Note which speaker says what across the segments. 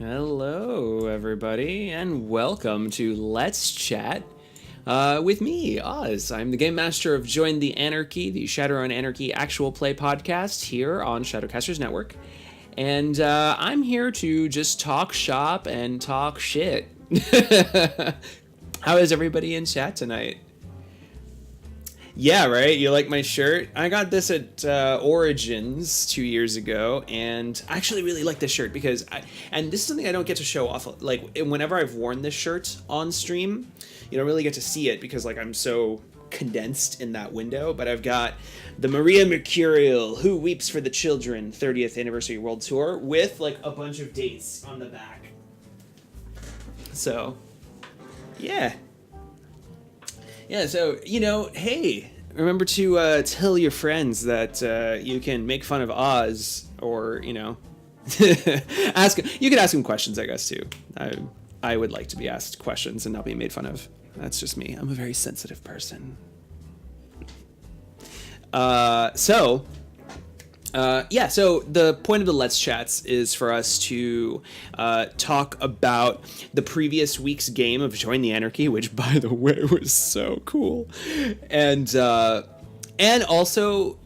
Speaker 1: Hello, everybody, and welcome to Let's Chat with me, Oz. I'm the game master of Join the Anarchy, the Shadowrun Anarchy actual play podcast here on ShadowcastersNetwork. And I'm here to just talk shop and talk shit. How is everybody in chat tonight? Yeah, right? You like my shirt? I got this at Origins 2 years ago, and I actually really like this shirt because and this is something I don't get to show off. Like, whenever I've worn this shirt on stream, you don't really get to see it because, like, I'm so condensed in that window, but I've got the Maria Mercurial Who Weeps for the Children 30th Anniversary World Tour with, like, a bunch of dates on the back. So, yeah. Yeah, so, you know, hey, remember to tell your friends that you can make fun of Oz, or, you know, you could ask him questions, I guess, too. I would like to be asked questions and not be made fun of. That's just me. I'm a very sensitive person. So the point of the Let's Chats is for us to talk about the previous week's game of Join the Anarchy, which, by the way, was so cool. And also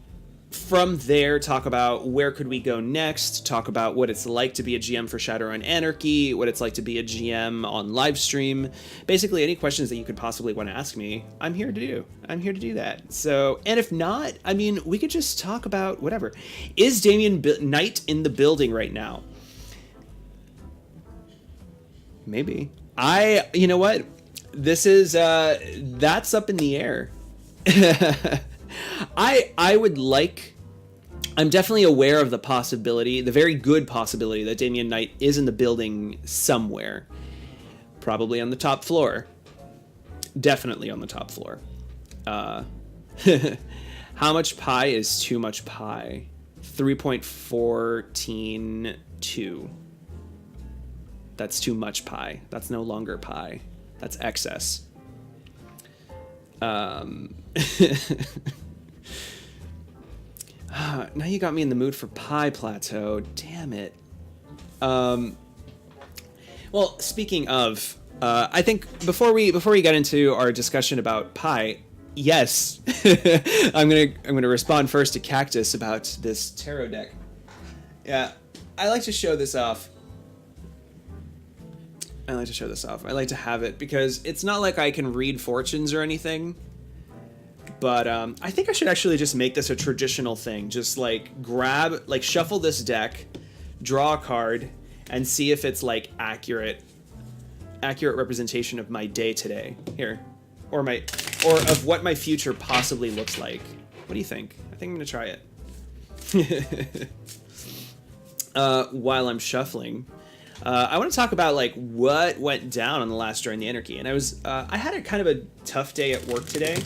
Speaker 1: from there, talk about where could we go next, talk about what it's like to be a GM for Shadowrun Anarchy, what it's like to be a GM on live stream. Basically, any questions that you could possibly want to ask me, I'm here to do. I'm here to do that. So, and if not, I mean, we could just talk about whatever. Is Damien Knight in the building right now? Maybe. You know what? This is, that's up in the air. I'm definitely aware of the possibility, the very good possibility, that Damien Knight is in the building somewhere. Probably on the top floor. Definitely on the top floor. How much pi is too much pi? 3.142. That's too much pi. That's no longer pi. That's excess. Now you got me in the mood for Pi Plateau. Damn it. Well, speaking of, I think before we get into our discussion about Pi, yes, I'm gonna respond first to Cactus about this tarot deck. Yeah, I like to show this off. I like to have it because it's not like I can read fortunes or anything. But I think I should actually just make this a traditional thing. Just like shuffle this deck, draw a card, and see if it's like accurate representation of my day today. Here, or of what my future possibly looks like. What do you think? I think I'm gonna try it. While I'm shuffling, I want to talk about like what went down on the last Join the Anarchy, and I had a kind of a tough day at work today.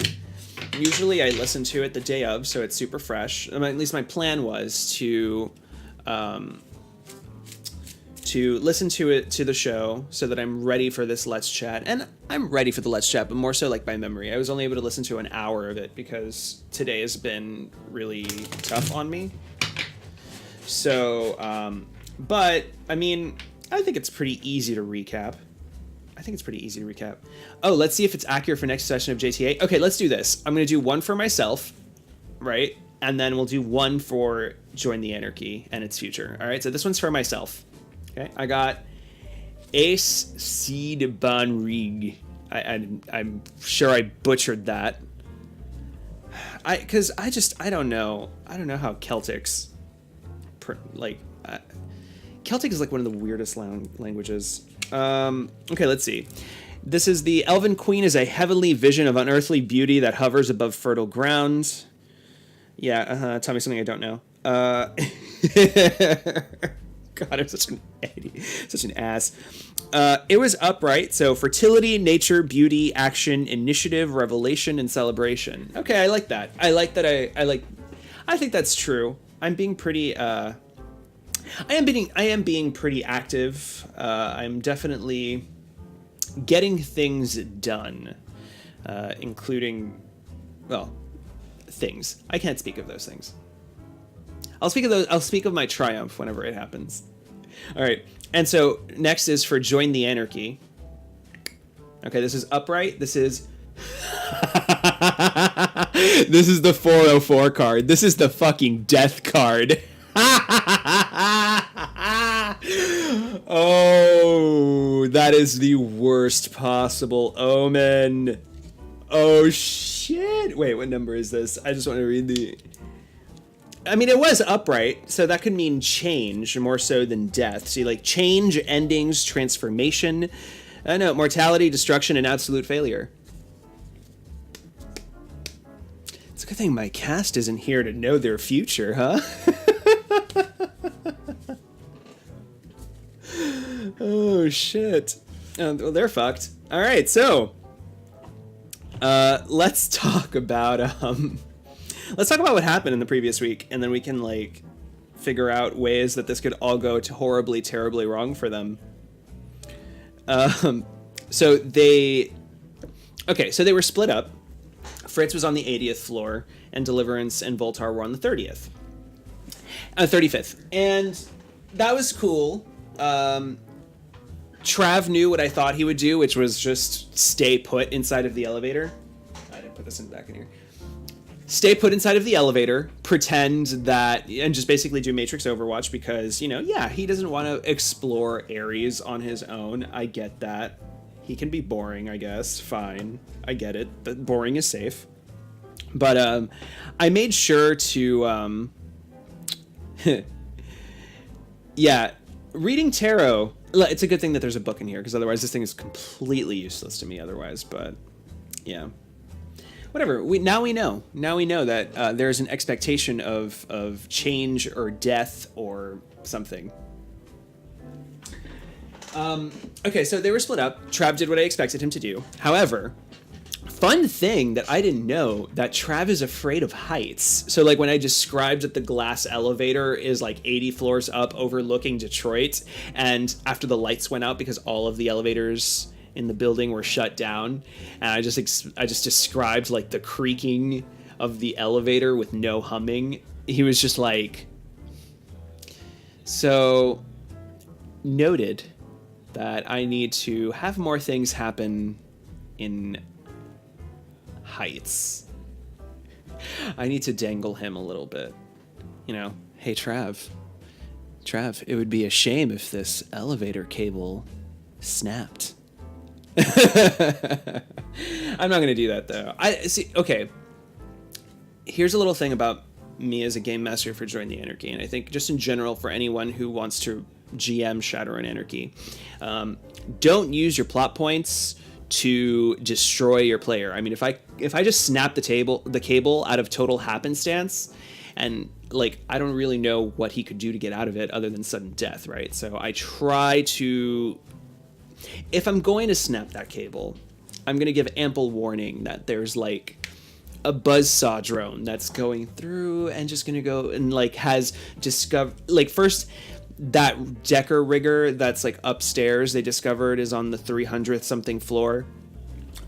Speaker 1: Usually I listen to it the day of, so it's super fresh. At least my plan was to listen to it, to the show, so that I'm ready for this Let's Chat. And I'm ready for the Let's Chat, but more so like by memory. I was only able to listen to an hour of it because today has been really tough on me. So, but, I mean, I think it's pretty easy to recap. Oh, let's see if it's accurate for next session of JTA. Okay, let's do this. I'm going to do one for myself, right? And then we'll do one for Join the Anarchy and its future. All right, so this one's for myself. Okay, I got Ace Seed Banrig. I'm sure I butchered that. I don't know how Celtic's Celtic is like one of the weirdest languages. Okay, let's see. This is the Elven Queen is a heavenly vision of unearthly beauty that hovers above fertile ground. Yeah, tell me something I don't know. God, I'm such an idiot, such an ass. It was upright, so fertility, nature, beauty, action, initiative, revelation, and celebration. Okay, I like that. I think that's true. I'm being pretty, I am being pretty active. I'm definitely getting things done, including, well, things. I can't speak of those things. I'll speak of my triumph whenever it happens. All right. And so next is for Join the Anarchy. Okay, this is upright. This is this is the 404 card. This is the fucking death card. Oh, that is the worst possible omen. Oh shit. Wait, what number is this? I just want to read the... I mean, it was upright, so that could mean change more so than death. See, like change, endings, transformation, no, mortality, destruction, and absolute failure. It's a good thing my cast isn't here to know their future, huh? Oh shit. Well, they're fucked. All right, so let's talk about what happened in the previous week, and then we can like figure out ways that this could all go to horribly, terribly wrong for them. So they were split up. Fritz was on the 80th floor, and Deliverance and Voltar were on the 35th, and that was cool. Trav knew what I thought he would do, which was just stay put inside of the elevator. I didn't put this in back in here. Stay put inside of the elevator, pretend that, and just basically do Matrix Overwatch because, you know, yeah, he doesn't want to explore areas on his own. I get that. He can be boring, I guess. Fine. I get it. But boring is safe. But I made sure to... yeah, reading tarot... It's a good thing that there's a book in here, because otherwise this thing is completely useless to me otherwise, but yeah. Whatever, now we know that there's an expectation of change or death or something. Okay, so they were split up. Trav did what I expected him to do. However, fun thing that I didn't know, that Trav is afraid of heights. So like when I described that the glass elevator is like 80 floors up overlooking Detroit, and after the lights went out because all of the elevators in the building were shut down, and I just described like the creaking of the elevator with no humming, he was just like, so noted that I need to have more things happen in heights. I need to dangle him a little bit. You know, hey Trav, it would be a shame if this elevator cable snapped. I'm not gonna do that though. Okay, here's a little thing about me as a game master for Join the Anarchy, and I think just in general for anyone who wants to GM Shadowrun Anarchy, don't use your plot points to destroy your player. I mean, if I just snap the cable out of total happenstance, and like I don't really know what he could do to get out of it other than sudden death, right? So I try to, if I'm going to snap that cable, I'm going to give ample warning that there's like a buzzsaw drone that's going through and just going to go and like has discovered, like first that Decker rigger that's like upstairs they discovered is on the 300th something floor.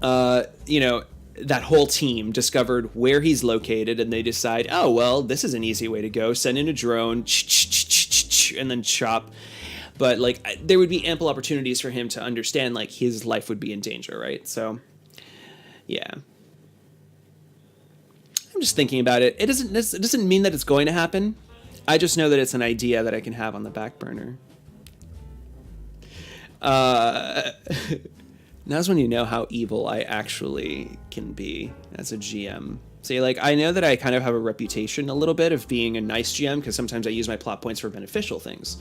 Speaker 1: You know, that whole team discovered where he's located, and they decide, oh, well, this is an easy way to go. Send in a drone, and then chop. But like, there would be ample opportunities for him to understand like his life would be in danger, right? So, yeah. I'm just thinking about it. It doesn't mean that it's going to happen. I just know that it's an idea that I can have on the back burner. Now's when you know how evil I actually can be as a GM. See, like, I know that I kind of have a reputation a little bit of being a nice GM because sometimes I use my plot points for beneficial things.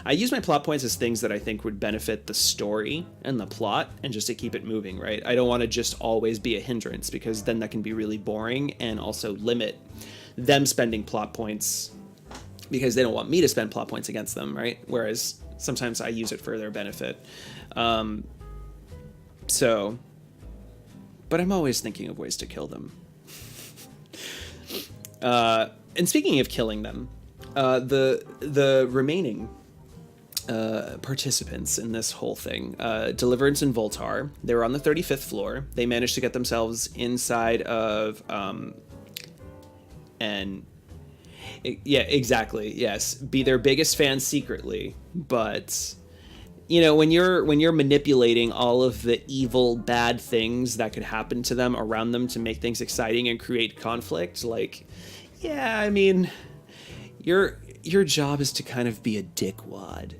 Speaker 1: I use my plot points as things that I think would benefit the story and the plot and just to keep it moving, right? I don't want to just always be a hindrance because then that can be really boring and also limit them spending plot points because they don't want me to spend plot points against them, right? Whereas sometimes I use it for their benefit. But I'm always thinking of ways to kill them. And speaking of killing them, the remaining participants in this whole thing, Deliverance and Voltar, they were on the 35th floor. They managed to get themselves inside of, and Yeah, exactly. Yes, be their biggest fan secretly, but you know, when you're manipulating all of the evil bad things that could happen to them around them to make things exciting and create conflict, like, yeah, I mean, your job is to kind of be a dickwad.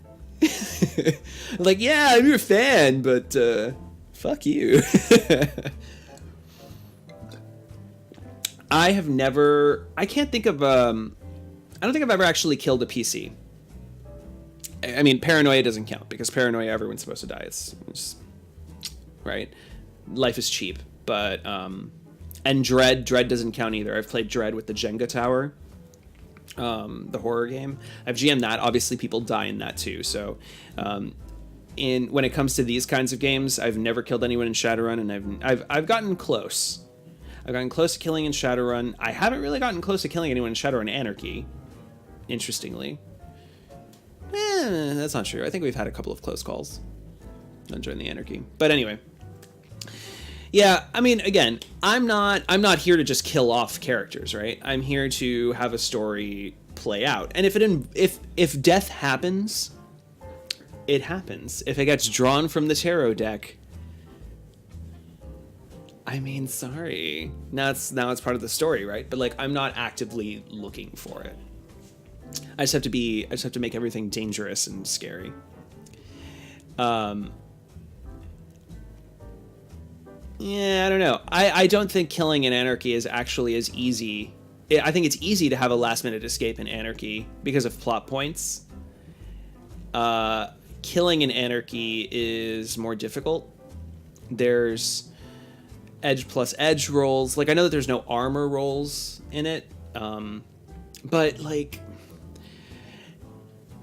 Speaker 1: Like, yeah, I'm your fan, but fuck you. I can't think of I don't think I've ever actually killed a PC. I mean, paranoia doesn't count, because paranoia, everyone's supposed to die. It's right. Life is cheap, but and Dread doesn't count either. I've played Dread with the Jenga tower, the horror game. I've GM'd that. Obviously, people die in that too. So, when it comes to these kinds of games, I've never killed anyone in Shadowrun, and I've gotten close. I've gotten close to killing in Shadowrun. I haven't really gotten close to killing anyone in Shadowrun Anarchy, interestingly. That's not true. I think we've had a couple of close calls on Join the Anarchy. But anyway. Yeah, I mean, again, I'm not here to just kill off characters, right? I'm here to have a story play out. And if death happens, it happens. If it gets drawn from the tarot deck, I mean, sorry. Now it's part of the story, right? But like, I'm not actively looking for it. I just have to make everything dangerous and scary. Yeah, I don't know. I don't think killing in Anarchy is actually as easy. I think it's easy to have a last minute escape in Anarchy because of plot points. Killing in Anarchy is more difficult. There's edge plus edge rolls. Like, I know that there's no armor rolls in it, but like,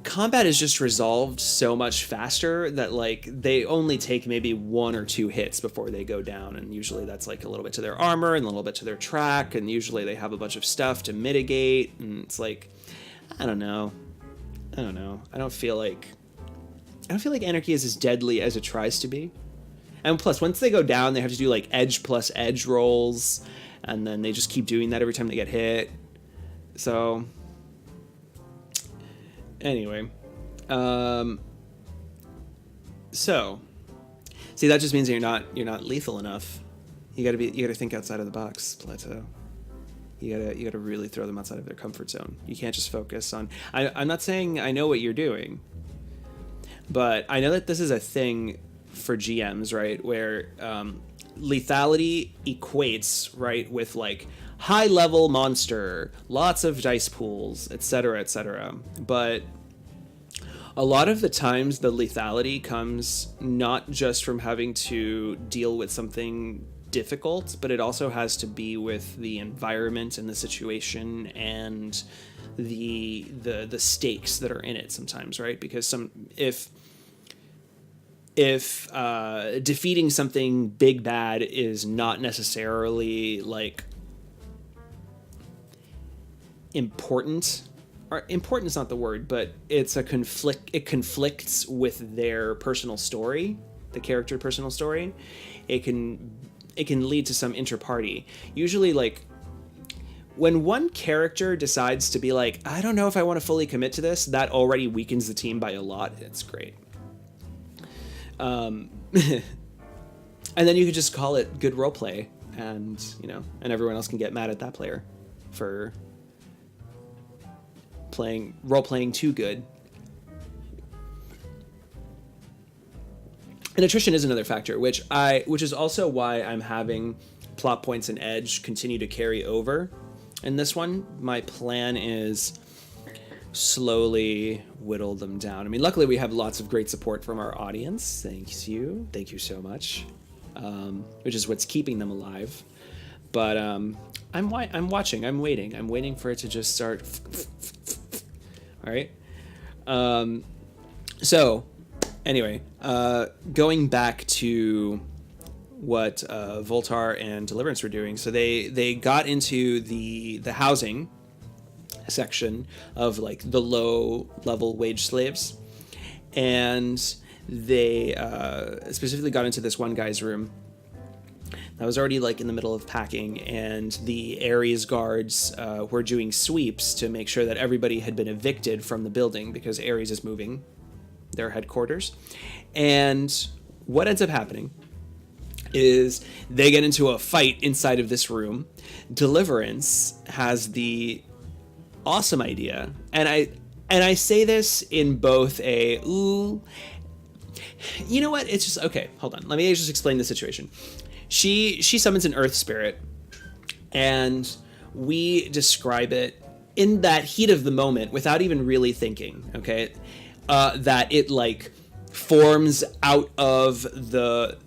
Speaker 1: combat is just resolved so much faster that like they only take maybe 1 or 2 hits before they go down, and usually that's like a little bit to their armor and a little bit to their track, and usually they have a bunch of stuff to mitigate, and it's like, I don't know. I don't feel like Anarchy is as deadly as it tries to be. And plus, once they go down, they have to do like edge plus edge rolls, and then they just keep doing that every time they get hit. So anyway, so see, that just means that you're not lethal enough. You gotta think outside of the box, Plateau. You gotta really throw them outside of their comfort zone. You can't just focus on. I'm not saying I know what you're doing, but I know that this is a thing for GMs, right? Where lethality equates, right, with like high level monster, lots of dice pools, etc., etc. But a lot of the times the lethality comes not just from having to deal with something difficult, but it also has to be with the environment and the situation and the stakes that are in it sometimes, right? Because if defeating something big bad is not necessarily like important, or important is not the word, but it's a conflict. It conflicts with their personal story, the character personal story. It can lead to some inter-party. Usually, like, when one character decides to be like, I don't know if I want to fully commit to this, that already weakens the team by a lot. It's great. And then you could just call it good roleplay, and and everyone else can get mad at that player for role-playing too good. And attrition is another factor, which is also why I'm having plot points and edge continue to carry over in this one. My plan is slowly whittle them down. I mean, luckily we have lots of great support from our audience. Thank you so much, which is what's keeping them alive. But I'm watching. I'm waiting for it to just start. All right. So anyway, going back to what Voltar and Deliverance were doing. So they got into the housing section of like the low level wage slaves, and they specifically got into this one guy's room I was already like in the middle of packing, and the Ares guards were doing sweeps to make sure that everybody had been evicted from the building because Ares is moving their headquarters. And what ends up happening is they get into a fight inside of this room. Deliverance has the awesome idea, and I say this in both a ooh, you know what? It's just okay. Hold on. Let me just explain the situation. She summons an earth spirit, and we describe it in that heat of the moment without even really thinking. Okay, that it like forms out of the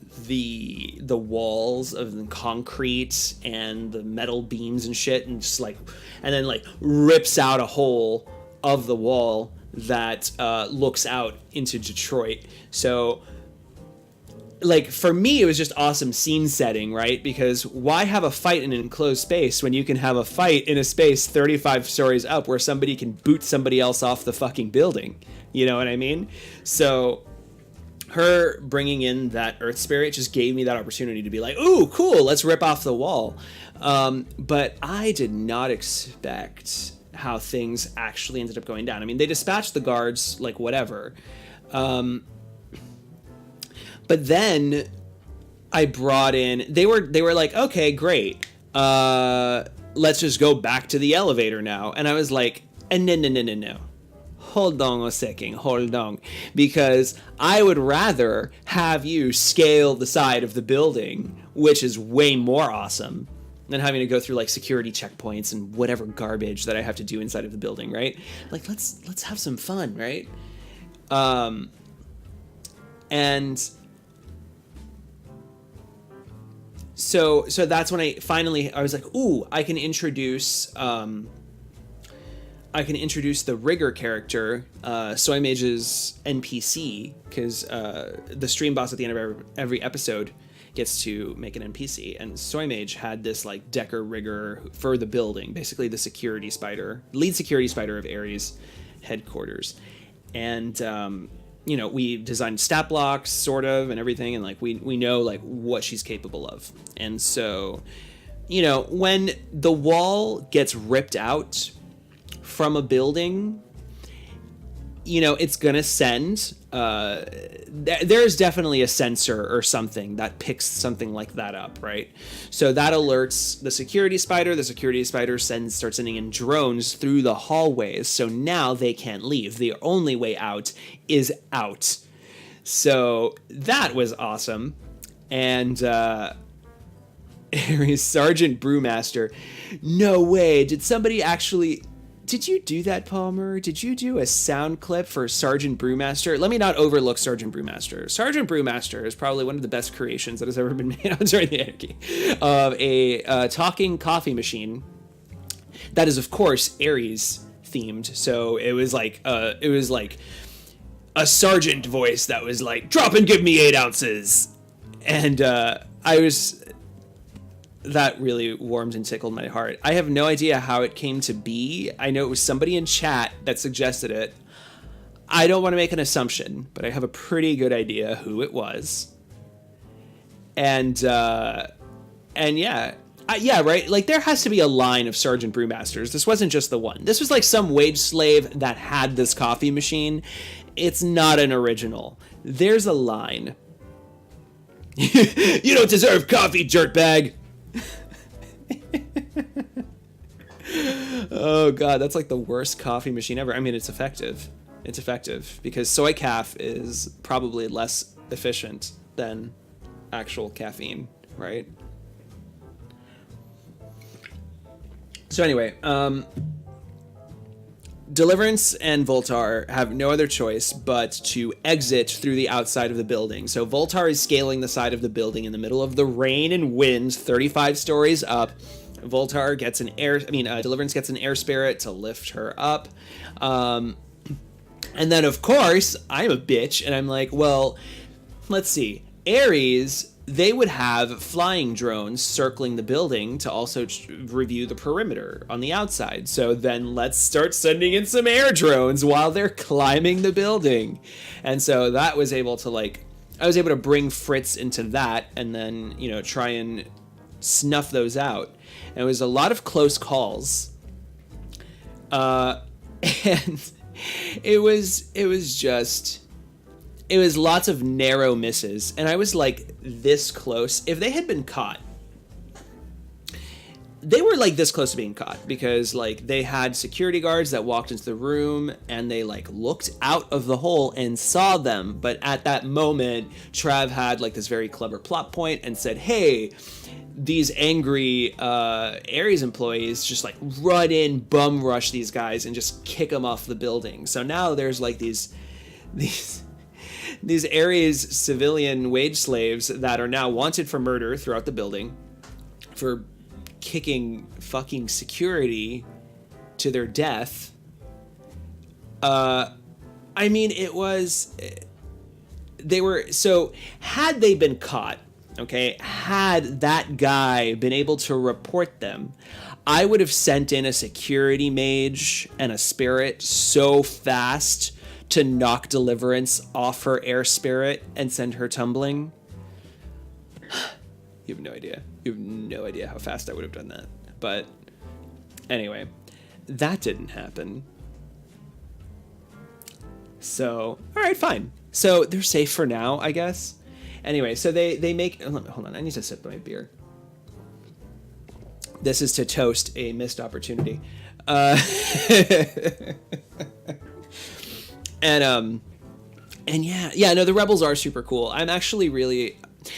Speaker 1: walls of the concrete and the metal beams and shit, and just like, and then like rips out a hole of the wall that looks out into Detroit. So like for me, it was just awesome scene setting, right? Because why have a fight in an enclosed space when you can have a fight in a space 35 stories up where somebody can boot somebody else off the fucking building? You know what I mean? So her bringing in that earth spirit just gave me that opportunity to be like, ooh, cool, let's rip off the wall. But I did not expect how things actually ended up going down. I mean, they dispatched the guards, like whatever. But then I brought in, they were like, okay, great. Let's just go back to the elevator now. And I was like, no. Hold on a second, hold on. Because I would rather have you scale the side of the building, which is way more awesome than having to go through like security checkpoints and whatever garbage that I have to do inside of the building, right? Like, let's have some fun, right? And so that's when I was like, ooh, I can introduce the Rigger character, Soy Mage's NPC, because the stream boss at the end of every episode gets to make an NPC, and Soy Mage had this like Decker Rigger for the building, basically the lead security spider of Ares headquarters. And you know, we designed stat blocks sort of and everything, and like we know like what she's capable of. And so, you know, when the wall gets ripped out from a building, you know, it's gonna send there's definitely a sensor or something that picks something like that up, right? So that alerts the security spider starts sending in drones through the hallways, so now they can't leave. The only way out is out. So that was awesome. And Ares Sergeant Brewmaster, no way, did you do that, Palmer? Did you do a sound clip for Sergeant Brewmaster? Let me not overlook Sergeant Brewmaster. Sergeant Brewmaster is probably one of the best creations that has ever been made on Join the Anarchy, of a talking coffee machine that is, of course, Ares themed. So it was like a sergeant voice that was like, "Drop and give me 8 ounces," and that really warmed and tickled my heart. I have no idea how it came to be. I know it was somebody in chat that suggested it. I don't want to make an assumption, but I have a pretty good idea who it was. And yeah, right? Like, there has to be a line of Sergeant Brewmasters. This wasn't just the one. This was like some wage slave that had this coffee machine. It's not an original. There's a line. You don't deserve coffee, dirtbag. Oh god, that's like the worst coffee machine ever. I mean, it's effective. It's effective because soy calf is probably less efficient than actual caffeine, right? So anyway, Deliverance and Voltar have no other choice but to exit through the outside of the building. So Voltar is scaling the side of the building in the middle of the rain and wind, 35 stories up. Deliverance gets an air spirit to lift her up. And then, of course, I'm a bitch, and I'm like, well, let's see. Ares, they would have flying drones circling the building to also review the perimeter on the outside. So then let's start sending in some air drones while they're climbing the building. And so that was able to, like, I was able to bring Fritz into that and then, you know, try and snuff those out. And it was a lot of close calls. And it was lots of narrow misses. And I was like this close. If they had been caught, they were like this close to being caught, because like they had security guards that walked into the room and they like looked out of the hole and saw them. But at that moment, Trav had like this very clever plot point and said, hey, these angry Ares employees just like run in, bum rush these guys and just kick them off the building. So now there's like these Ares civilian wage slaves that are now wanted for murder throughout the building for kicking fucking security to their death. I mean, so had they been caught, okay, had that guy been able to report them, I would have sent in a security mage and a spirit so fast to knock Deliverance off her air spirit and send her tumbling. You have no idea. You have no idea how fast I would have done that. But anyway, that didn't happen. So, all right, fine. So they're safe for now, I guess. Anyway, so they make... Hold on, I need to sip my beer. This is to toast a missed opportunity. And yeah, no, the rebels are super cool. I'm actually really...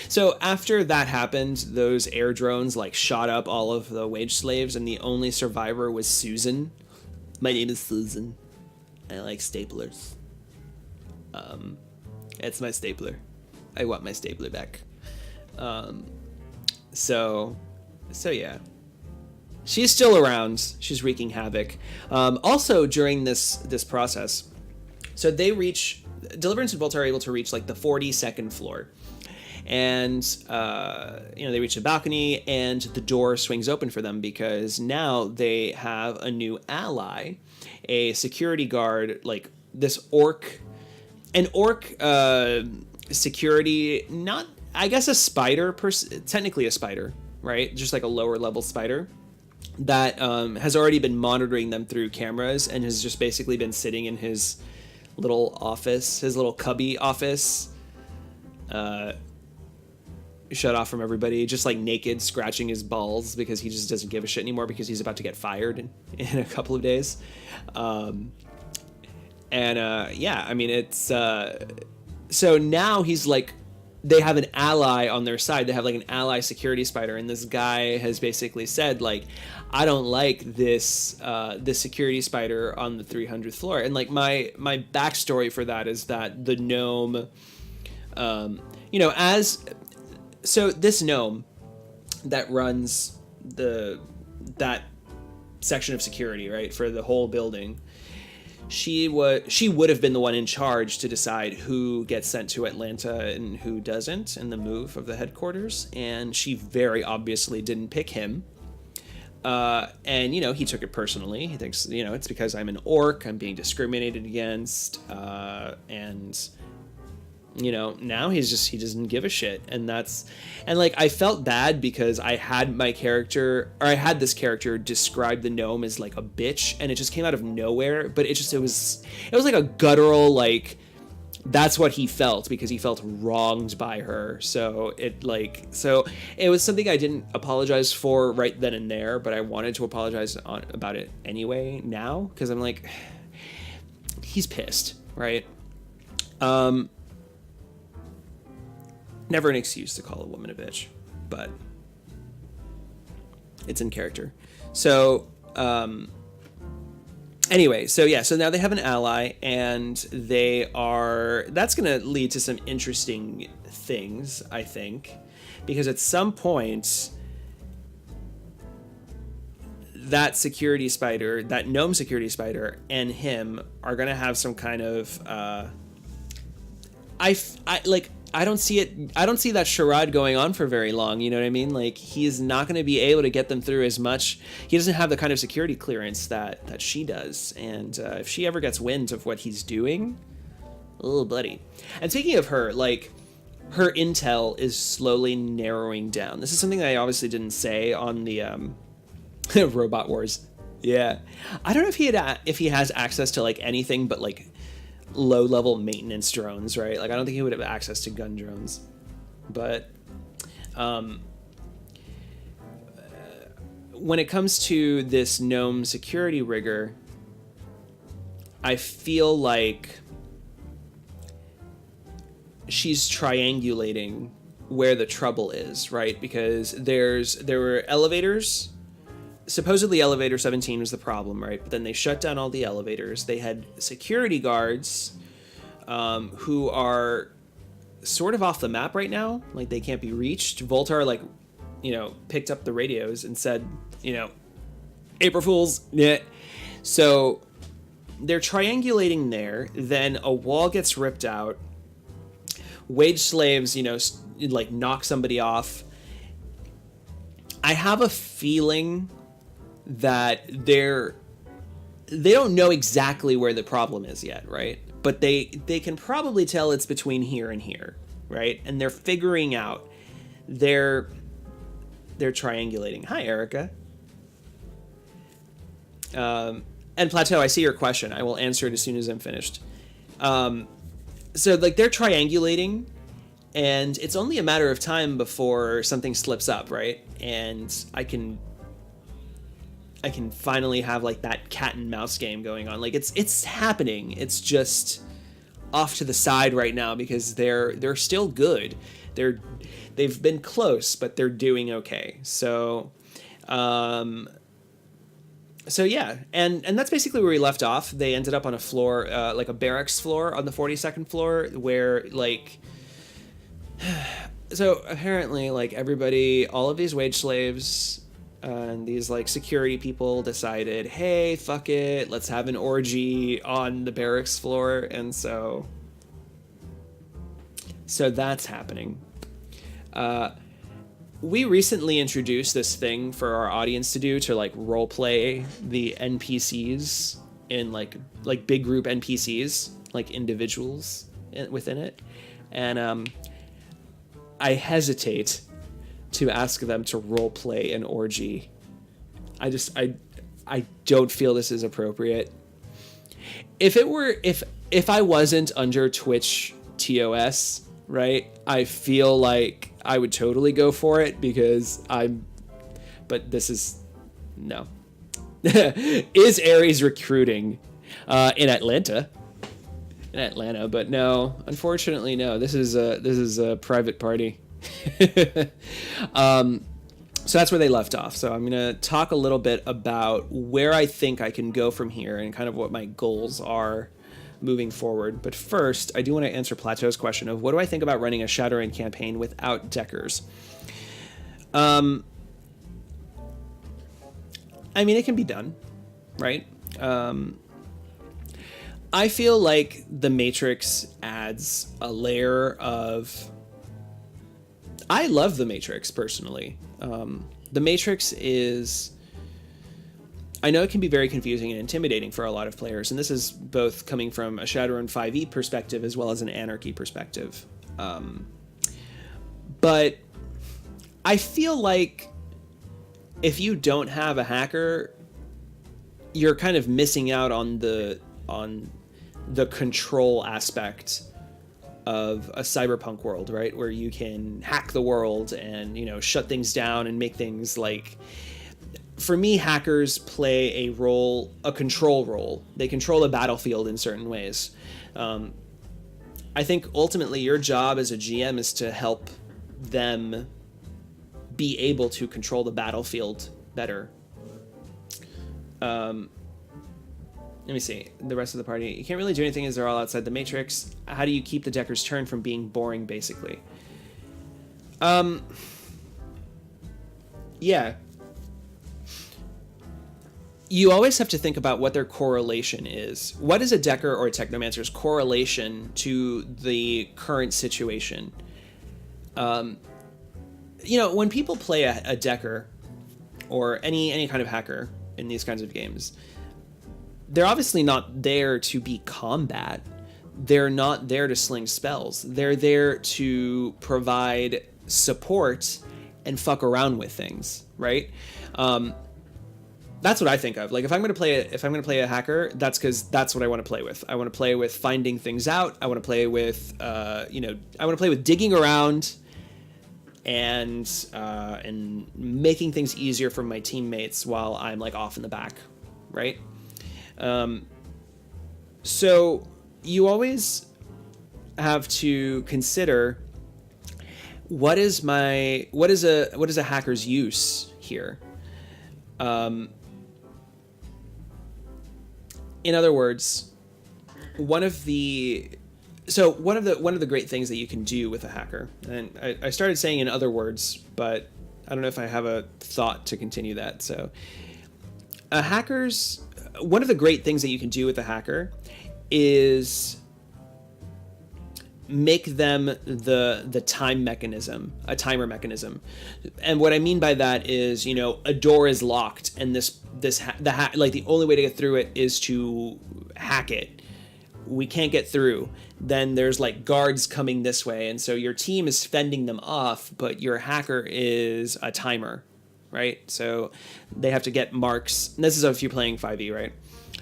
Speaker 1: So after that happened, those air drones like shot up all of the wage slaves, and the only survivor was Susan. My name is Susan. I like staplers. It's my stapler. I want my stapler back. So yeah. She's still around. She's wreaking havoc. Also during this process, so Deliverance and Bolt are able to reach like the 42nd floor. And, they reach the balcony and the door swings open for them, because now they have a new ally, a security guard, like this an orc security, not, I guess a spider, technically a spider, right? Just like a lower level spider that has already been monitoring them through cameras and has just basically been sitting in his little office, his little cubby office, shut off from everybody, just like naked, scratching his balls because he just doesn't give a shit anymore because he's about to get fired in a couple of days. Yeah, I mean, it's so now he's like, they have an ally on their side. They have like an ally security spider, and this guy has basically said like, I don't like this security spider on the 300th floor. And like my backstory for that is that the gnome, so this gnome that runs that section of security, right, for the whole building, she would have been the one in charge to decide who gets sent to Atlanta and who doesn't in the move of the headquarters, and she very obviously didn't pick him. And he took it personally. He thinks, it's because I'm an orc, I'm being discriminated against, and now he doesn't give a shit. And I felt bad because I had this character describe the gnome as like a bitch, and it just came out of nowhere. But it was like a guttural, like, that's what he felt because he felt wronged by her. So it was something I didn't apologize for right then and there, but I wanted to apologize about it anyway now, because I'm like, he's pissed, right? Never an excuse to call a woman a bitch, but it's in character. So, anyway, so now they have an ally, and that's going to lead to some interesting things, I think, because at some point, that gnome security spider and him are going to have some kind of, I don't see that charade going on for very long. You know what I mean? Like, he's not going to be able to get them through as much. He doesn't have the kind of security clearance that she does. And if she ever gets wind of what he's doing, oh, buddy. And speaking of her, like, her intel is slowly narrowing down. This is something that I obviously didn't say on the Robot Wars. Yeah, I don't know if he has access to like anything but like low level maintenance drones, right? Like I don't think he would have access to gun drones, but when it comes to this gnome security rigger, I feel like she's triangulating where the trouble is, right? Because there were elevators. Supposedly elevator 17 was the problem, right? But then they shut down all the elevators. They had security guards who are sort of off the map right now. Like they can't be reached. Voltar like, picked up the radios and said, April Fools. Yeah. So they're triangulating there. Then a wall gets ripped out. Wage slaves, like knock somebody off. I have a feeling that they don't know exactly where the problem is yet, right? But they can probably tell it's between here and here, right? And they're figuring out, they're triangulating. Hi, Erica. And Plateau, I see your question. I will answer it as soon as I'm finished. So like they're triangulating, and it's only a matter of time before something slips up, right? And I can finally have like that cat and mouse game going on. Like it's happening. It's just off to the side right now because they're still good. They've been close, but they're doing okay. So yeah, and that's basically where we left off. They ended up on a floor, like a barracks floor on the 42nd floor, where like, so apparently like everybody, all of these wage slaves and these like security people decided, hey, fuck it, let's have an orgy on the barracks floor, and so that's happening. We recently introduced this thing for our audience to do, to like role play the NPCs in like big group NPCs, like individuals within it. And I hesitate to ask them to role play an orgy. I don't feel this is appropriate. If I wasn't under Twitch TOS, right, I feel like I would totally go for it but this is no. Is Ares recruiting in Atlanta? But no, unfortunately, no. This is a private party. So that's where they left off. So I'm going to talk a little bit about where I think I can go from here and kind of what my goals are moving forward. But first, I do want to answer Plateau's question of what do I think about running a Shadowrun campaign without deckers? I mean, it can be done, right? I feel like the Matrix adds a layer of... I love the Matrix, personally. The Matrix is... I know it can be very confusing and intimidating for a lot of players, and this is both coming from a Shadowrun 5e perspective as well as an Anarchy perspective. But I feel like if you don't have a hacker, you're kind of missing out on the control aspect of a cyberpunk world, right? Where you can hack the world and, shut things down and make things like... For me, hackers play a control role. They control a battlefield in certain ways. I think ultimately your job as a GM is to help them be able to control the battlefield better. Let me see. The rest of the party. You can't really do anything as they're all outside the Matrix. How do you keep the Decker's turn from being boring, basically? Yeah. You always have to think about what their correlation is. What is a Decker or a Technomancer's correlation to the current situation? When people play a Decker or any kind of hacker in these kinds of games, they're obviously not there to be combat. they're not there to sling spells. They're there to provide support and fuck around with things, right? That's what I think of. Like, if I'm gonna play a hacker, that's because that's what I want to play with. I want to play with finding things out. I want to play with, I want to play with digging around and making things easier for my teammates while I'm like off in the back, right? So you always have to consider what is a hacker's use here. In other words, one of the great things that you can do with a hacker, and I started saying in other words, but I don't know if I have a thought to continue that. So one of the great things that you can do with a hacker is make them the time mechanism, a timer mechanism. And what I mean by that is, a door is locked and the only way to get through it is to hack it. We can't get through. Then there's like guards coming this way, and so your team is fending them off, but your hacker is a timer, right? So they have to get marks. And this is if you're playing 5e, right?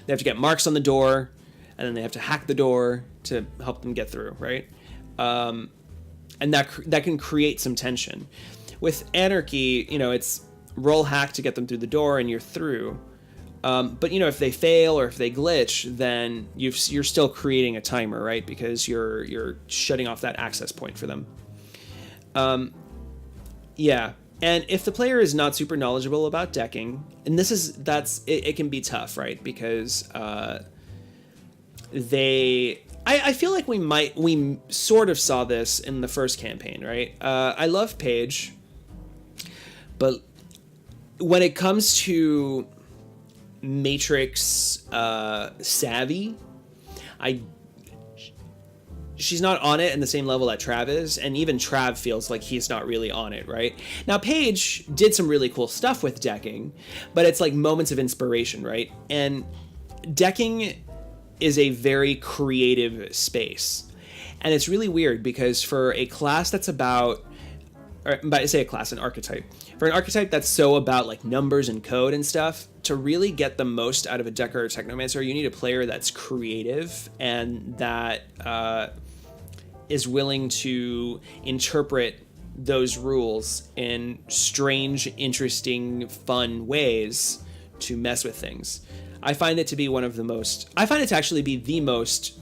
Speaker 1: They have to get marks on the door, and then they have to hack the door to help them get through, right? And that can create some tension. With Anarchy, it's roll hack to get them through the door, and you're through. But if they fail or if they glitch, then you're still creating a timer, right? Because you're shutting off that access point for them. Yeah. And if the player is not super knowledgeable about decking, and it can be tough, right? Because I feel like we sort of saw this in the first campaign, right? I love Paige, but when it comes to Matrix savvy, she's not on it in the same level that Trav is, and even Trav feels like he's not really on it, right? Now, Paige did some really cool stuff with decking, but it's like moments of inspiration, right? And decking is a very creative space. And it's really weird because for a class that's about, or I say a class, an archetype. For an archetype that's so about like numbers and code and stuff, to really get the most out of a Decker or Technomancer, you need a player that's creative and that is willing to interpret those rules in strange, interesting, fun ways to mess with things. I find it to actually be the most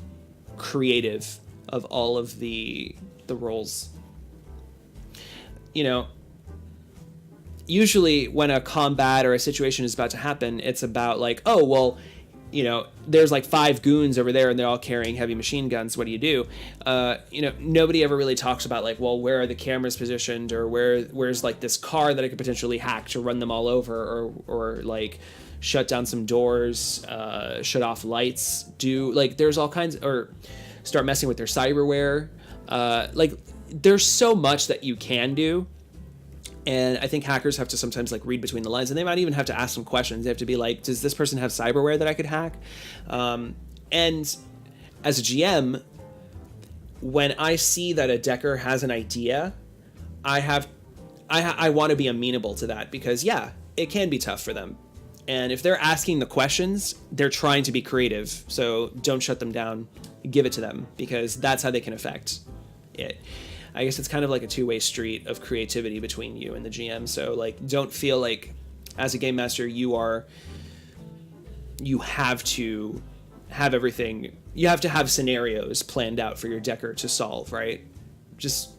Speaker 1: creative of all of the roles. Usually when a combat or a situation is about to happen, it's about like, oh, well, there's like 5 goons over there and they're all carrying heavy machine guns. What do you do? Nobody ever really talks about like, well, where are the cameras positioned, or where's like this car that I could potentially hack to run them all over, or like shut down some doors, shut off lights, there's all kinds, or start messing with their cyberware. There's so much that you can do. And I think hackers have to sometimes like read between the lines, and they might even have to ask some questions. They have to be like, does this person have cyberware that I could hack? And as a GM, when I see that a Decker has an idea, I want to be amenable to that, because yeah, it can be tough for them. And if they're asking the questions, they're trying to be creative. So don't shut them down. Give it to them, because that's how they can affect it. I guess it's kind of like a two-way street of creativity between you and the GM. So like, don't feel like as a game master, you have to have everything. You have to have scenarios planned out for your Decker to solve, right? Just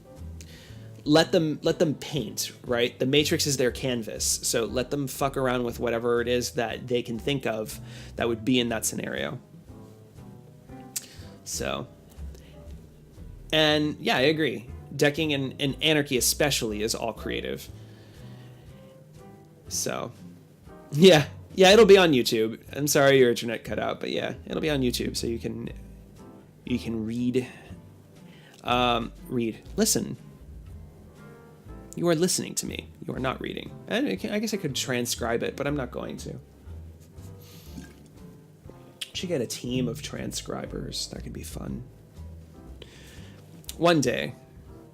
Speaker 1: let them paint, right? The Matrix is their canvas. So let them fuck around with whatever it is that they can think of that would be in that scenario. So, and yeah, I agree. Decking and Anarchy especially is all creative. So, yeah, it'll be on YouTube. I'm sorry your internet cut out, but yeah, it'll be on YouTube, so you can read. Listen. You are listening to me. You are not reading. I guess I could transcribe it, but I'm not going to. Should get a team of transcribers. That could be fun. One day,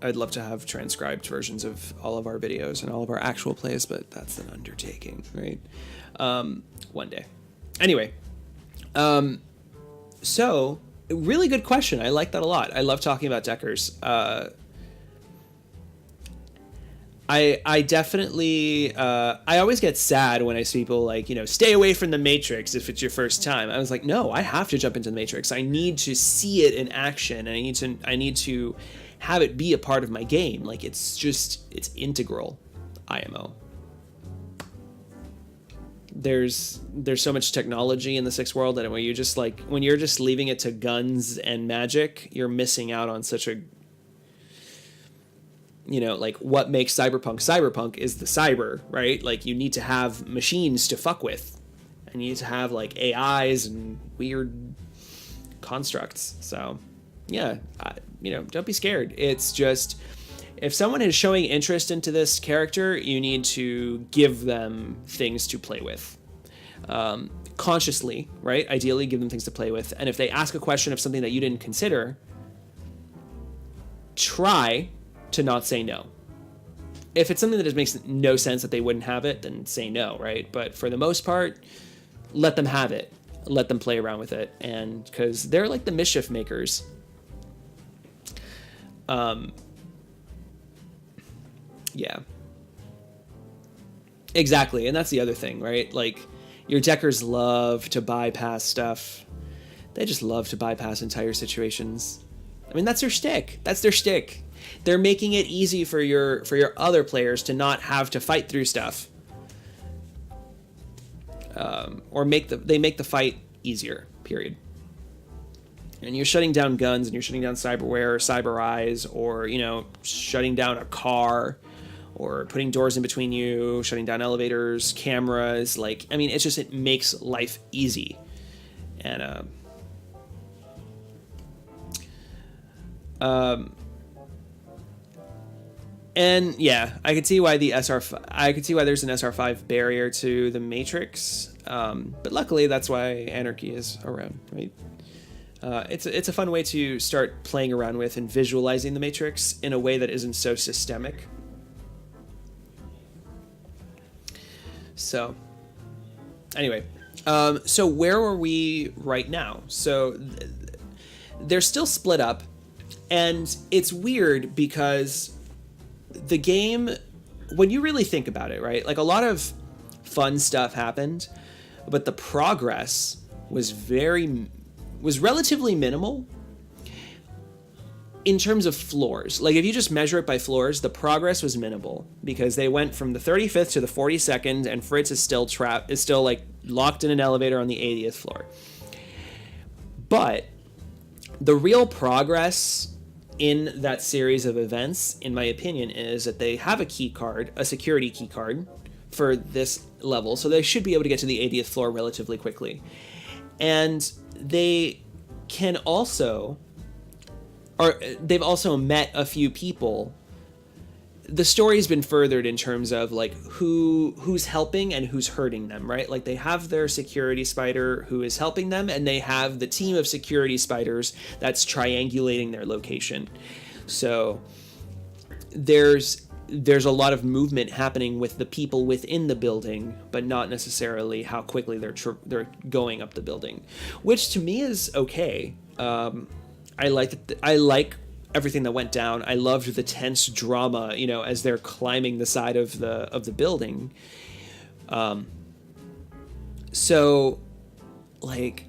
Speaker 1: I'd love to have transcribed versions of all of our videos and all of our actual plays, but that's an undertaking, right? One day. Anyway, so really good question. I like that a lot. I love talking about deckers. I definitely, I always get sad when I see people like, stay away from the Matrix if it's your first time. I was like, no, I have to jump into the Matrix. I need to see it in action, and I need to have it be a part of my game. Like, it's integral. IMO. There's so much technology in the Sixth World that when you're just leaving it to guns and magic, you're missing out on such a, like, what makes cyberpunk is the cyber, right? Like, you need to have machines to fuck with, and you need to have like AIs and weird constructs. So yeah, don't be scared. It's just, if someone is showing interest into this character, you need to give them things to play with. Consciously, right? Ideally, give them things to play with. And if they ask a question of something that you didn't consider, try to not say no. If it's something that just makes no sense that they wouldn't have it, then say no, right? But for the most part, let them have it. Let them play around with it. And because they're like the mischief makers. Yeah. Exactly. And that's the other thing, right? Like, your deckers love to bypass stuff. They just love to bypass entire situations. I mean, that's their shtick. That's their shtick. They're making it easy for your other players to not have to fight through stuff. Or they make the fight easier, period. And you're shutting down guns, and you're shutting down cyberware or cyber eyes, or, shutting down a car, or putting doors in between you, shutting down elevators, cameras. Like, I mean, it makes life easy. And yeah, I could see why there's an SR5 barrier to the Matrix. But luckily, that's why Anarchy is around, right? It's a fun way to start playing around with and visualizing the Matrix in a way that isn't so systemic. So, anyway, so where are we right now? So they're still split up, and it's weird because the game, when you really think about it, right? Like, a lot of fun stuff happened, but the progress was relatively minimal in terms of floors. Like, if you just measure it by floors, the progress was minimal because they went from the 35th to the 42nd, and Fritz is still like locked in an elevator on the 80th floor. But the real progress in that series of events, in my opinion, is that they have a security key card for this level, so they should be able to get to the 80th floor relatively quickly. And they've also met a few people. The story's been furthered in terms of like who's helping and who's hurting them, right? Like, they have their security spider who is helping them, and they have the team of security spiders that's triangulating their location. So there's a lot of movement happening with the people within the building, but not necessarily how quickly they're going up the building, which to me is okay. I like everything that went down. I loved the tense drama, as they're climbing the side of the building. So, like,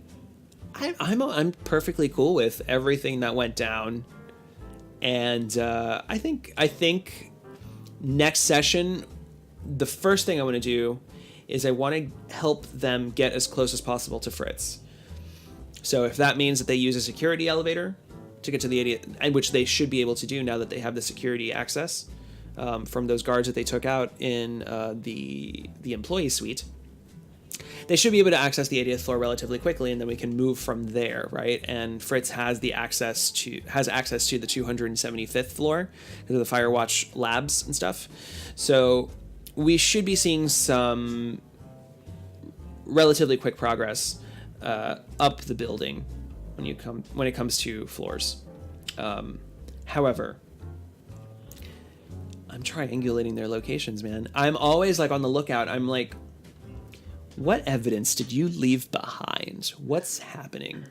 Speaker 1: I'm perfectly cool with everything that went down, and I think next session, the first thing I want to do is I want to help them get as close as possible to Fritz. So if that means that they use a security elevator to get to the 80th, and which they should be able to do now that they have the security access from those guards that they took out in the employee suite, they should be able to access the 80th floor relatively quickly, and then we can move from there, right? And Fritz has access to the 275th floor because of the Firewatch labs and stuff. So we should be seeing some relatively quick progress up the building when it comes to floors. However, I'm triangulating their locations, man. I'm always like on the lookout. I'm like, what evidence did you leave behind? What's happening?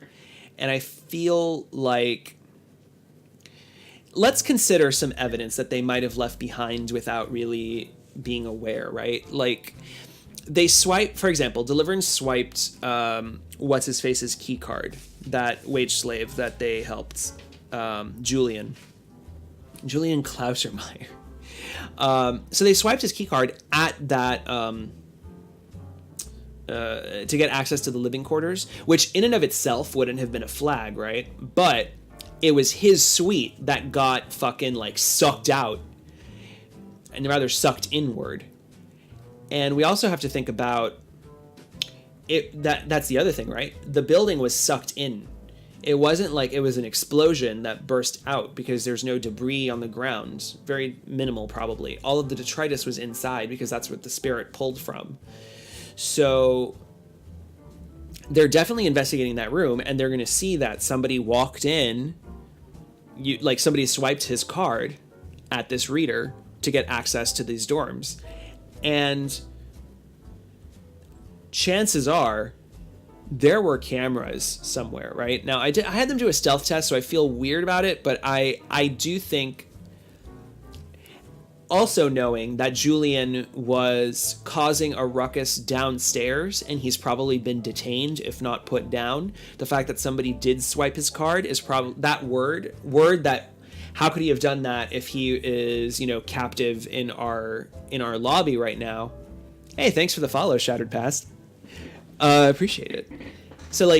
Speaker 1: And I feel like, let's consider some evidence that they might have left behind without really being aware, right? Like, they swipe, for example, Deliverance swiped what's his face's key card, that wage slave that they helped, Julian Klausermeyer. So they swiped his key card at that to get access to the living quarters, which in and of itself wouldn't have been a flag, right? But it was his suite that got fucking like sucked out, and rather sucked inward. And we also have to think about it. That's the other thing, right? The building was sucked in. It wasn't like it was an explosion that burst out, because there's no debris on the ground. Very minimal, probably. All of the detritus was inside, because that's what the spirit pulled from. So they're definitely investigating that room, and they're going to see that somebody walked in, like somebody swiped his card at this reader to get access to these dorms. And chances are there were cameras somewhere, right? Now, I had them do a stealth test, so I feel weird about it, but I do think, also knowing that Julian was causing a ruckus downstairs and he's probably been detained, if not put down, the fact that somebody did swipe his card is probably that word that, how could he have done that if he is, captive in our lobby right now? Hey, thanks for the follow, Shattered Past. Appreciate it. So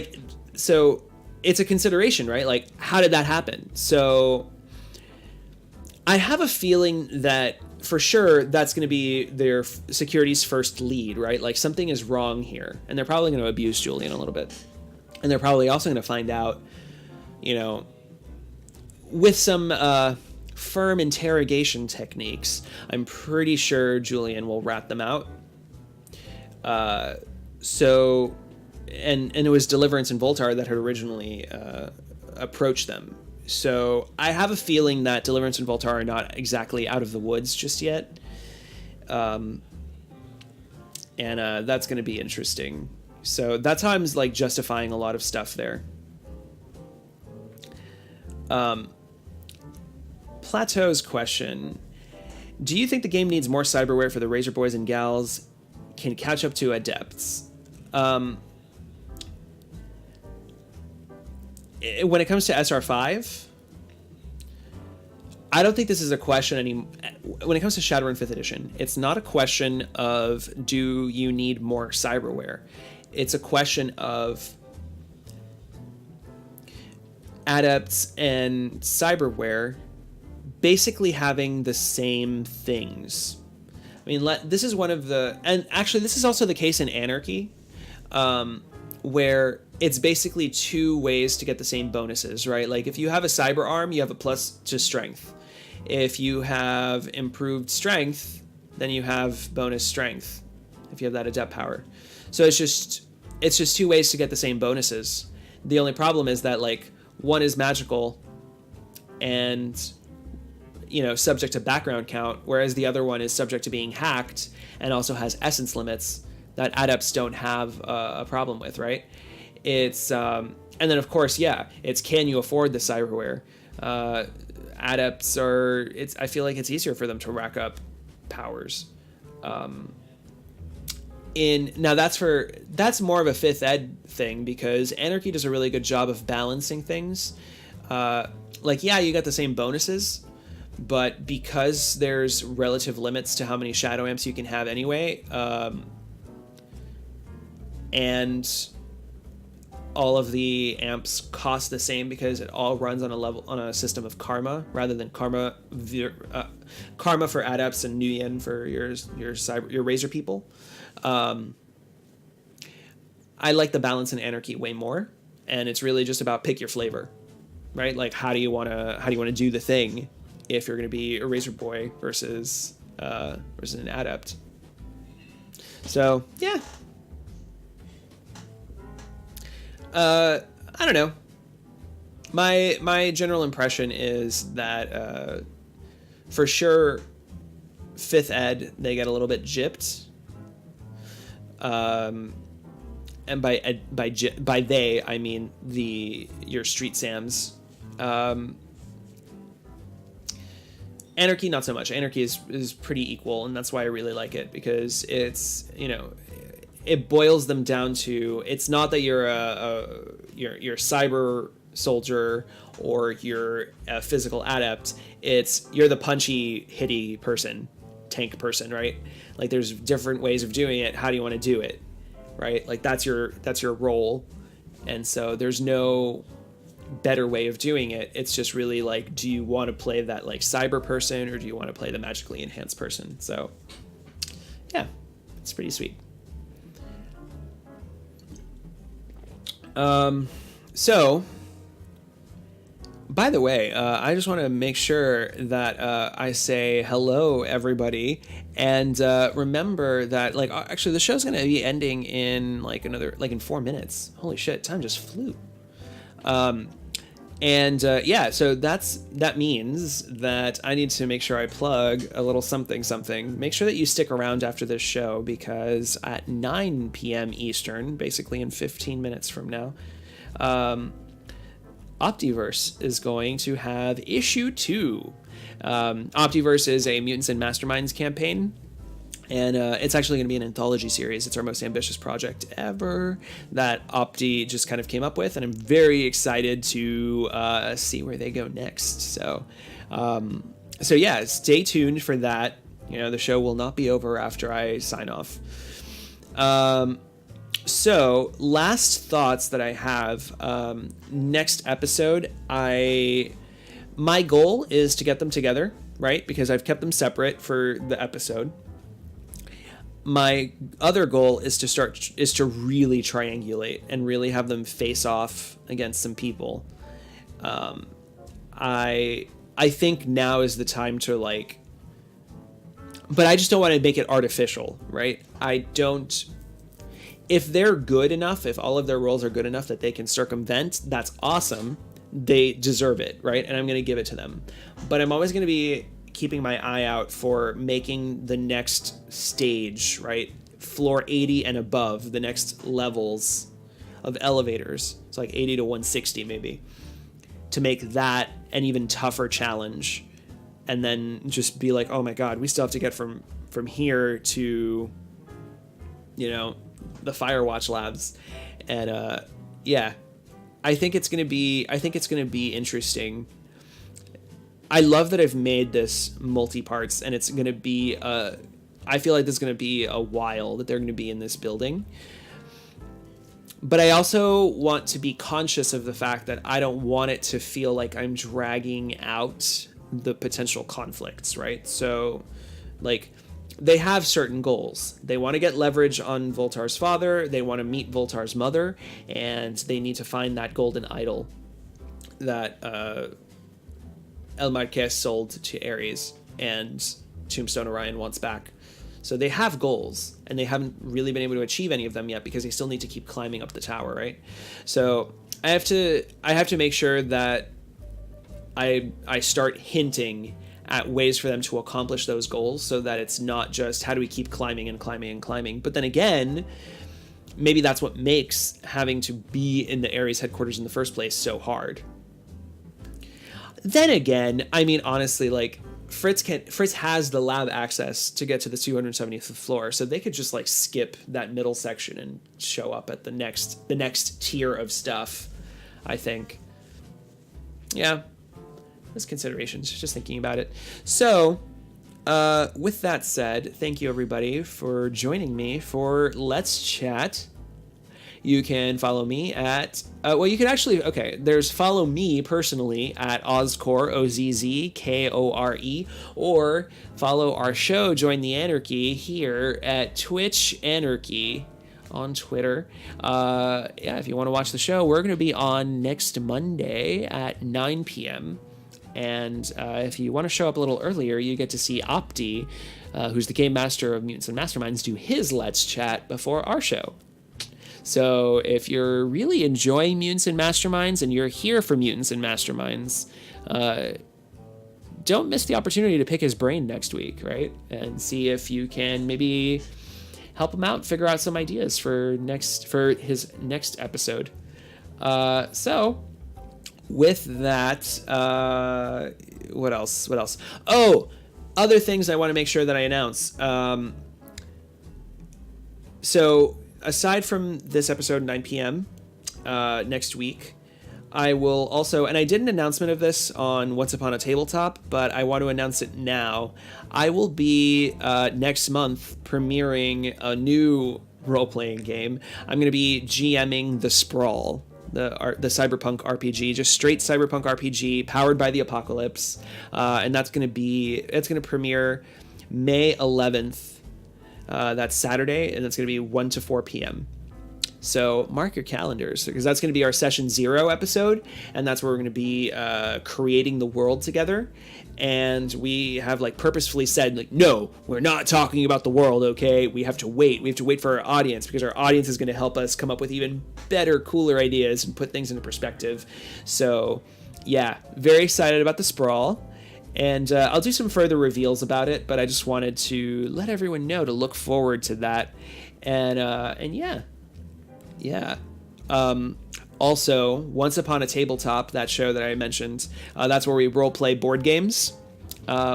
Speaker 1: it's a consideration, right? Like, how did that happen? So I have a feeling that for sure that's going to be their security's first lead, right? Like, something is wrong here, and they're probably going to abuse Julian a little bit. And they're probably also going to find out, with some firm interrogation techniques, I'm pretty sure Julian will rat them out. So, and it was Deliverance and Voltar that had originally approached them. So I have a feeling that Deliverance and Voltar are not exactly out of the woods just yet. And that's going to be interesting. So that's how I'm like justifying a lot of stuff there. Plateau's question: do you think the game needs more cyberware for the Razor Boys and Gals can catch up to Adepts? When it comes to SR5, I don't think this is a question when it comes to Shadowrun 5th edition, it's not a question of do you need more cyberware. It's a question of Adepts and cyberware basically having the same things. I mean, this is one of the, and actually this is also the case in Anarchy, where it's basically two ways to get the same bonuses, right? Like, if you have a cyber arm, you have a plus to strength. If you have improved strength, then you have bonus strength if you have that adept power. So it's just two ways to get the same bonuses. The only problem is that, like, one is magical and, subject to background count, whereas the other one is subject to being hacked and also has essence limits that adepts don't have a problem with, right? It's and then of course, it's can you afford the cyberware? Adepts are, I feel like it's easier for them to rack up powers. Now that's more of a 5th ed thing, because Anarchy does a really good job of balancing things. You got the same bonuses, but because there's relative limits to how many shadow amps you can have anyway, and all of the amps cost the same because it all runs on a system of karma rather than karma for adepts and Nuyen for your Razor people. I like the balance in Anarchy way more, and it's really just about pick your flavor, right? Like, how do you want to do the thing if you're going to be a Razor Boy versus an adept? So yeah. I don't know. My general impression is that for sure 5th ed they get a little bit gypped. And by they I mean your street Sams. Anarchy, not so much. Anarchy is pretty equal, and that's why I really like it, because it's, it boils them down to, it's not that you're you're cyber soldier or you're a physical adept. It's you're the punchy, hitty person, tank person, right? Like there's different ways of doing it. How do you want to do it, right? Like that's your role, and so there's no better way of doing it. It's just really like, do you want to play that like cyber person, or do you want to play the magically enhanced person? So yeah, it's pretty sweet. So by the way, I just want to make sure that I say hello, everybody, and remember that, like, actually the show's going to be ending in like in 4 minutes. Holy shit, time just flew. Yeah, so that means that I need to make sure I plug a little something. Make sure that you stick around after this show, because at 9 p.m. Eastern, basically in 15 minutes from now, Optiverse is going to have issue 2. Optiverse is a Mutants and Masterminds campaign, and it's actually going to be an anthology series. It's our most ambitious project ever that Opti just kind of came up with, and I'm very excited to see where they go next. So yeah, stay tuned for that. The show will not be over after I sign off. So last thoughts that I have, next episode, my goal is to get them together, right? Because I've kept them separate for the episode. My other goal is to really triangulate and really have them face off against some people. I think now is the time to, like, but I just don't want to make it artificial, right? If they're good enough, if all of their roles are good enough that they can circumvent, that's awesome. They deserve it, right? And I'm going to give it to them. But I'm always going to be keeping my eye out for making the next stage, right? Floor 80 and above, the next levels of elevators. It's like 80 to 160 maybe. To make that an even tougher challenge. And then just be like, oh my God, we still have to get from here to, the Firewatch labs. And yeah, I think it's gonna be interesting. I love that I've made this multi-parts, and it's gonna be I feel like there's gonna be a while that they're gonna be in this building. But I also want to be conscious of the fact that I don't want it to feel like I'm dragging out the potential conflicts, right? So, like, they have certain goals. They want to get leverage on Voltar's father, they want to meet Voltar's mother, and they need to find that golden idol that El Marquez sold to Ares and Tombstone Orion wants back. So they have goals, and they haven't really been able to achieve any of them yet because they still need to keep climbing up the tower, right? So I have to make sure that I start hinting at ways for them to accomplish those goals, so that it's not just how do we keep climbing and climbing and climbing. But then again, maybe that's what makes having to be in the Ares headquarters in the first place so hard. Then again, I mean, honestly, like, Fritz has the lab access to get to the 275th floor, so they could just like skip that middle section and show up at the next tier of stuff, I think. Yeah. As considerations, just thinking about it. So, with that said, thank you everybody for joining me for Let's Chat. You can follow me at, you can actually, there's follow me personally at Ozcore, OZZKORE, or follow our show, Join the Anarchy, here at Twitch Anarchy on Twitter. If you want to watch the show, we're going to be on next Monday at 9 p.m., and if you want to show up a little earlier, you get to see Opti, who's the game master of Mutants and Masterminds, do his Let's Chat before our show. So if you're really enjoying Mutants and Masterminds and you're here for Mutants and Masterminds, don't miss the opportunity to pick his brain next week, right? And see if you can maybe help him out, figure out some ideas for his next episode. So with that, what else? Oh, other things I want to make sure that I announce. So aside from this episode 9 p.m. Next week, I will also, and I did an announcement of this on Once Upon a Tabletop, but I want to announce it now. I will be next month premiering a new role-playing game. I'm going to be GMing The Sprawl, the cyberpunk RPG, just straight cyberpunk RPG powered by the apocalypse, and it's going to premiere May 11th. That's Saturday, and it's going to be 1 to 4 p.m. So mark your calendars, because that's going to be our session 0 episode, and that's where we're going to be creating the world together. And we have purposefully said no, we're not talking about the world. Okay, we have to wait for our audience, because our audience is going to help us come up with even better, cooler ideas and put things into perspective. So yeah, very excited about the Sprawl. And I'll do some further reveals about it, but I just wanted to let everyone know to look forward to that. And yeah. Also, Once Upon a Tabletop, that show that I mentioned, that's where we role play board games.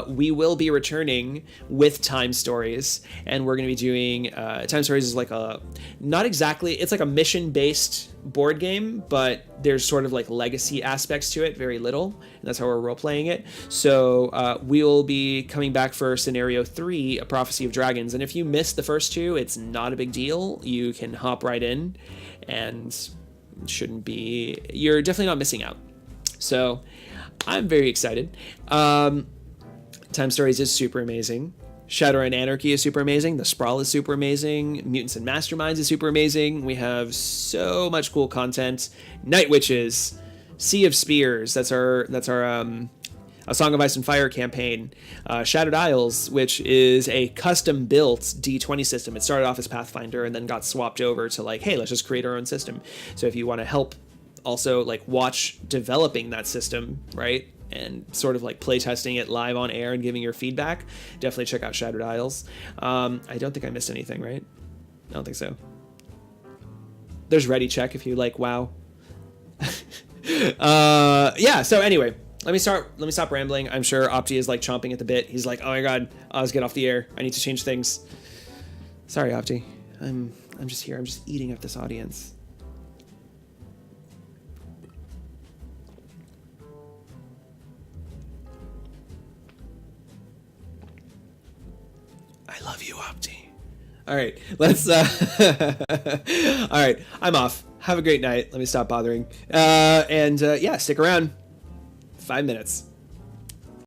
Speaker 1: We will be returning with Time Stories, and we're going to be doing Time Stories is it's like a mission-based board game, but there's sort of legacy aspects to it, very little, and that's how we're role-playing it. So we'll be coming back for scenario 3, A Prophecy of Dragons, and if you missed the first 2, it's not a big deal. You can hop right in, and you're definitely not missing out. So I'm very excited. Time Stories is super amazing. Shadowrun Anarchy is super amazing. The Sprawl is super amazing. Mutants and Masterminds is super amazing. We have so much cool content. Night Witches, Sea of Spears. That's our A Song of Ice and Fire campaign. Shadowed Isles, which is a custom built D20 system. It started off as Pathfinder and then got swapped over to hey, let's just create our own system. So if you want to help also watch developing that system, right, and sort of play testing it live on air and giving your feedback, definitely check out Shadowed Isles. I don't think I missed anything, right? I don't think so. There's Ready Check if you WoW. Yeah, so anyway, let me stop rambling. I'm sure Opti is chomping at the bit. He's oh my god, let's get off the air. I need to change things. Sorry, Opti. I'm just here. I'm just eating up this audience. I love you, Opti. All right, let's. All right, I'm off. Have a great night. Let me stop bothering. Yeah, stick around. 5 minutes.